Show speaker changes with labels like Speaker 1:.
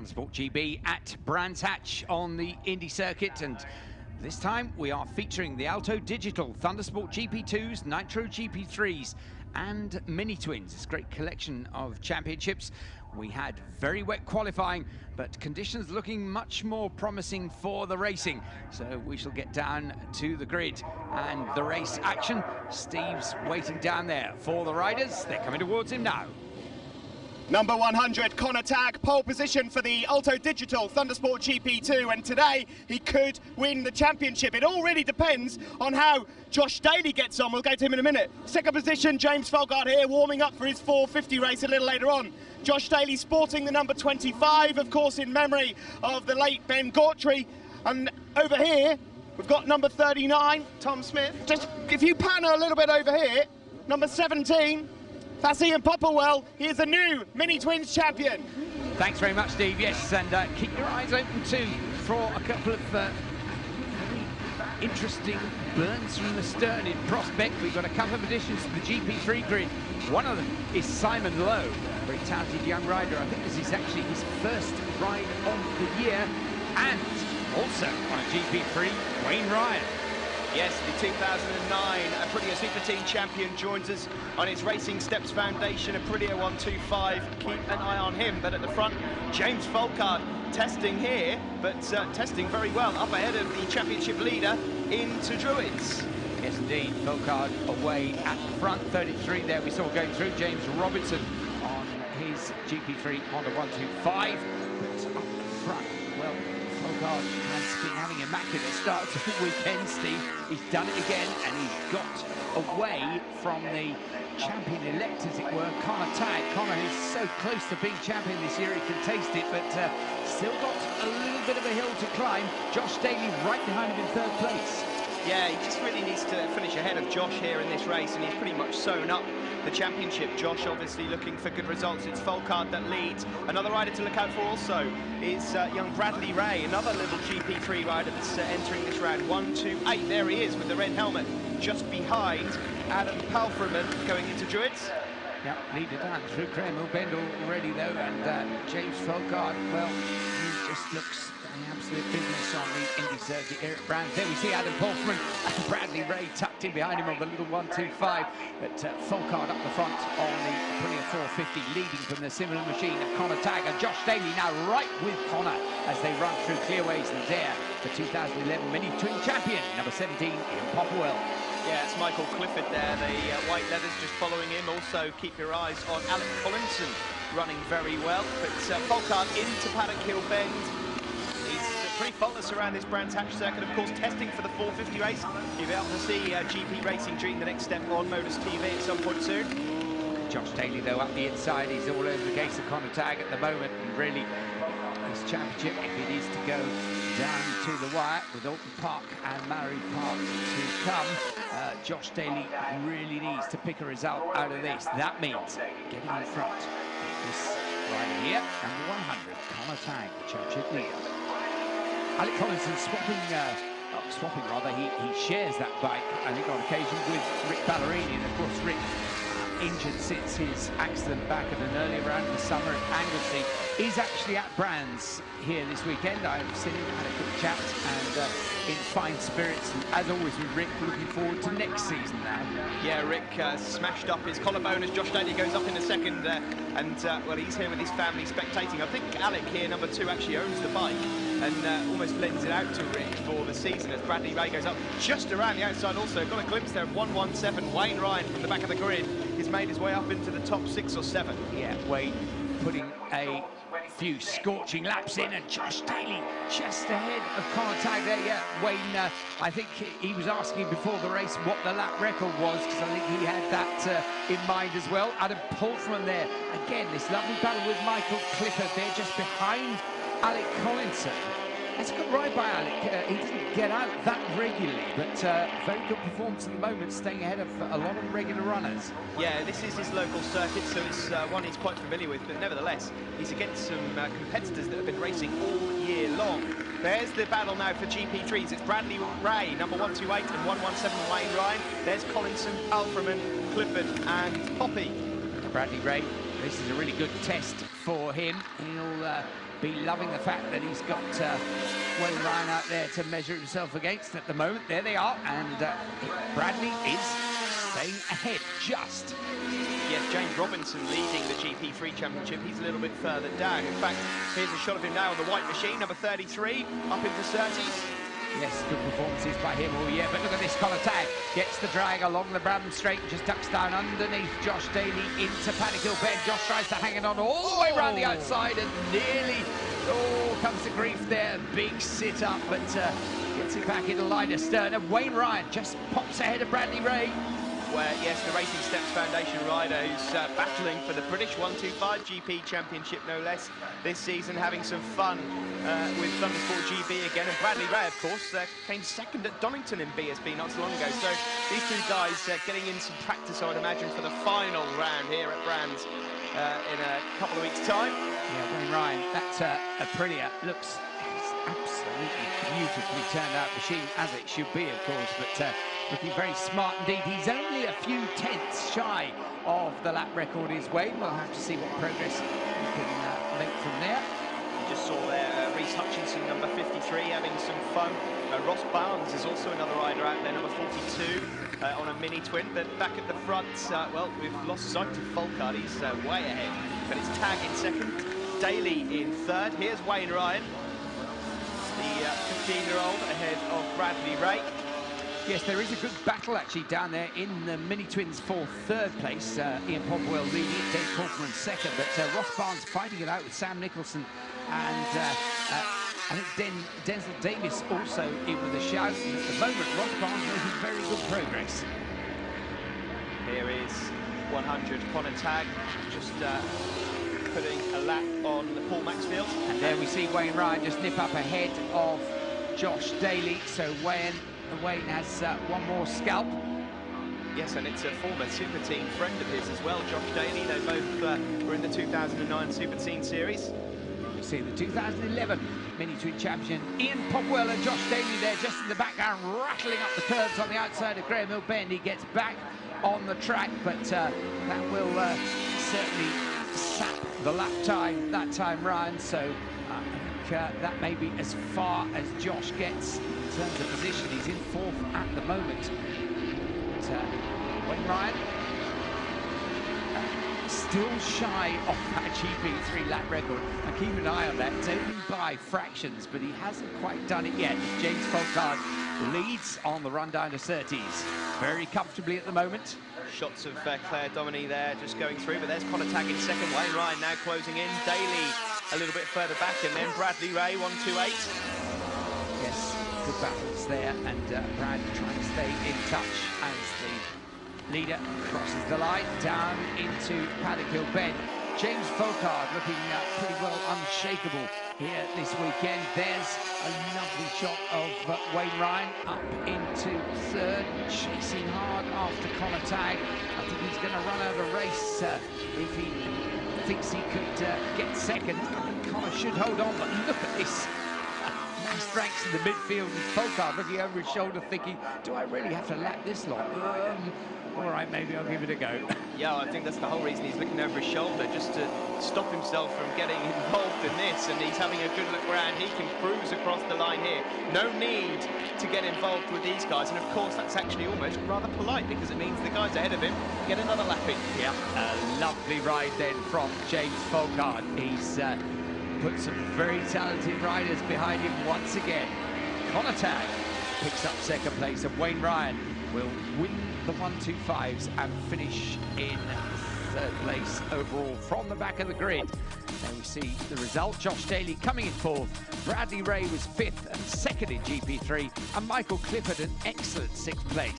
Speaker 1: Thundersport GB at Brands Hatch on the Indy circuit, and this time we are featuring the Alto Digital Thundersport GP2s, Nitro GP3s and MiniTwins. It's a great collection of championships. We had very wet qualifying, but conditions looking much more promising for the racing. So we shall get down to the grid and the race action. Steve's waiting down there for the riders. They're coming towards him now.
Speaker 2: Number 100, Connor Tagg, pole position for the Alto Digital Thundersport GP2, and today he could win the championship. It all really depends on how Josh Daly gets on. We'll go to him in a minute. Second position, James Folgard here, warming up for his 450 race a little later on. Josh Daly sporting the number 25, of course, in memory of the late Ben Gautry. And over here, we've got number 39, Tom Smith. Just if you pan a little bit over here, number 17, that's Ian Popplewell. He is a new MiniTwins champion.
Speaker 1: Thanks very much, Steve. Yes, and keep your eyes open too for a couple of very interesting burns from the stern in prospect. We've got a couple of additions to the GP3 grid. One of them is Simon Lowe, a very talented young rider. I think this is actually his first ride of the year. And also on a GP3, Wayne Ryan.
Speaker 3: Yes, the 2009 Aprilia Super Team champion joins us on his Racing Steps Foundation Aprilia 125. Keep an eye on him. But at the front, James Folgard testing here, but testing very well up ahead of the championship leader into Druids.
Speaker 1: Yes, indeed. Folgard away at the front. 33 there we saw going through. James Robertson on his GP3 Honda 125. But up front, well, Folgard has been having immaculate starts of the weekend, Steve. He's done it again, and he's got away from the champion-elect, as it were, Connor Tagg. Connor is so close to being champion this year, he can taste it, but still got a little bit of a hill to climb. Josh Daly right behind him in third place.
Speaker 3: Yeah, he just really needs to finish ahead of Josh here in this race, and he's pretty much sewn up the championship. Josh obviously looking for good results. It's Folgard that leads. Another rider to look out for also is young Bradley Ray, another little GP3 rider that's entering this round. 1, 2, 8, there he is with the red helmet, just behind Adam Palfreman going into Druids.
Speaker 1: Yeah, leader down through Graham Bend already though, and James Folgard, well, he just looks the absolute business on the Indy circuit here at Brands. There we see Adam Palfreman and Bradley Ray tucked in behind him on the little 125, but Folgard up the front on the Aprilia 450, leading from the similar machine of Connor Tagg, and Josh Daly now right with Connor as they run through clearways, and there the 2011 Mini-Twin champion, number 17, Ian Popplewell.
Speaker 3: Yeah, it's Michael Clifford there, the white leathers just following him. Also, keep your eyes on Alec Collinson running very well. But Folgard into Paddock Hill Bend. He's pretty faultless around this Brands Hatch circuit, of course, testing for the 450 race. You'll be able to see GP Racing during the next step on Modus TV at some point soon.
Speaker 1: Josh Daly, though, up the inside. He's all over the case of Connor Tagg at the moment, and really, this championship, if it is to go down to the wire with Alton Park and Mallory Park to come, Josh Daly really needs to pick a result out of this. That means getting in front of this rider here, number 100, Connor Tagg, the championship leader. Alec Collinson swapping rather, he shares that bike, I think, on occasion with Rick Ballerini, and of course Rick injured since his accident back at an earlier round of the summer at Anglesey. He's actually at Brands here this weekend. I've seen him, had a good chat, and in fine spirits. And as always with Rick, looking forward to next season now.
Speaker 3: Yeah, Rick smashed up his collarbone as Josh Daly goes up in a second, and well, he's here with his family spectating. I think Alec here, number 2, actually owns the bike and almost lends it out to Rick for the season as Bradley Ray goes up just around the outside. Also got a glimpse there of 117. Wayne Ryan from the back of the grid has made his way up into the top 6 or 7.
Speaker 1: Yeah, Wayne putting a few scorching laps in, and Josh Daly just ahead of Connor Tagg there. Yeah, Wayne, I think he was asking before the race what the lap record was, because I think he had that in mind as well. Adam Palfreman there. Again, this lovely battle with Michael Clifford there, just behind Alec Collinson. That's a good ride by Alec. He doesn't get out that regularly, but very good performance at the moment, staying ahead of a lot of regular runners.
Speaker 3: Yeah, this is his local circuit, so it's one he's quite familiar with, but nevertheless, he's against some competitors that have been racing all year long. There's the battle now for GP3s. It's Bradley Ray, number 128, and 117 Wayne Ryan. There's Collinson, Palfreman, Clifford, and Poppy.
Speaker 1: Bradley Ray, this is a really good test for him. He'll be loving the fact that he's got Wayne Ryan out there to measure himself against at the moment. There they are, and Bradley is staying ahead just.
Speaker 3: Yes, James Robinson leading the GP3 Championship. He's a little bit further down. In fact, here's a shot of him now on the white machine, number 33, up into 30s.
Speaker 1: Yes, good performances by him all year, but look at this collar tag. Gets the drag along the Bram straight, just ducks down underneath Josh Daly into Paddock Hill Bend. Josh tries to hang it on all the way around the outside and nearly, comes to grief there. Big sit up, but gets it back into line astern. And Wayne Ryan just pops ahead of Bradley Ray.
Speaker 3: Where, yes, the Racing Steps Foundation rider who's battling for the British 125 GP Championship, no less, this season, having some fun with Thundersport GB again. And Bradley Ray, of course, came second at Donington in BSB not so long ago. So these two guys getting in some practice, I would imagine, for the final round here at Brands in a couple of weeks' time.
Speaker 1: Yeah, Wayne Ryan, that's Aprilia. Looks absolutely beautifully turned out machine, as it should be, of course, but looking very smart indeed. He's only a few tenths shy of the lap record is Wayne. We'll have to see what progress he can make from there.
Speaker 3: You just saw there Reece Hutchinson, number 53, having some fun. Ross Barnes is also another rider out there, number 42, on a mini-twin. But back at the front, well, we've lost sight of Folkard. He's way ahead, but it's Tag in second, Daly in third. Here's Wayne Ryan, the 15-year-old ahead of Bradley Ray.
Speaker 1: Yes, there is a good battle actually down there in the mini-twins for third place. Ian Popwell leading it, Dave Corcoran second, but Ross Barnes fighting it out with Sam Nicholson, and I think Denzel Davis also in with a shout. And at the moment, Ross Barnes making very good progress.
Speaker 3: Here is 100 Connor Tag, just putting a lap on the Paul Maxfield.
Speaker 1: And there we see Wayne Ryan just nip up ahead of Josh Daly, so Wayne has one more scalp.
Speaker 3: Yes, and it's a former Super Team friend of his as well, Josh Daly. They both were in the 2009 Super Team Series.
Speaker 1: You see the 2011 Mini-Twin Champion, Ian Popwell and Josh Daly there just in the background, rattling up the curves on the outside of Graham Hill Bend. He gets back on the track, but that will certainly sap the lap time that time round. So that may be as far as Josh gets in terms of position. He's in fourth at the moment. But, Wayne Ryan still shy of that GP3 lap record. And keep an eye on that. It's only by fractions, but he hasn't quite done it yet. James Folkard leads on the run down to 30s very comfortably at the moment.
Speaker 3: Shots of Claire Dominy there just going through, but there's Connor Tag in second. Wayne Ryan now closing in. Daly a little bit further back, and then Bradley Ray 128.
Speaker 1: Yes, good battles there, and Brad trying to stay in touch as the leader crosses the line down into Paddock Hill Bend. James Folkard looking pretty well unshakable here this weekend. There's a lovely shot of Wayne Ryan up into third, chasing hard after Connor Tag. I think he's going to run out of race if he thinks he could get second. Connor should hold on, but look at this. Nice ranks in the midfield with Folkard looking over his shoulder thinking, do I really have to lap this long? All right, maybe I'll give it a go.
Speaker 3: Yeah, I think that's the whole reason he's looking over his shoulder, just to stop himself from getting involved in this, and he's having a good look around. He can cruise across the line here. No need to get involved with these guys, and of course that's actually almost rather polite, because it means the guys ahead of him get another lap in.
Speaker 1: Yeah, a lovely ride then from James Folkard. He's put some very talented riders behind him once again. Connor Tag picks up second place, and Wayne Ryan will win the 125s and finish in third place overall from the back of the grid. There we see the result. Josh Daly coming in fourth. Bradley Ray was fifth and second in GP3, and Michael Clifford an excellent sixth place.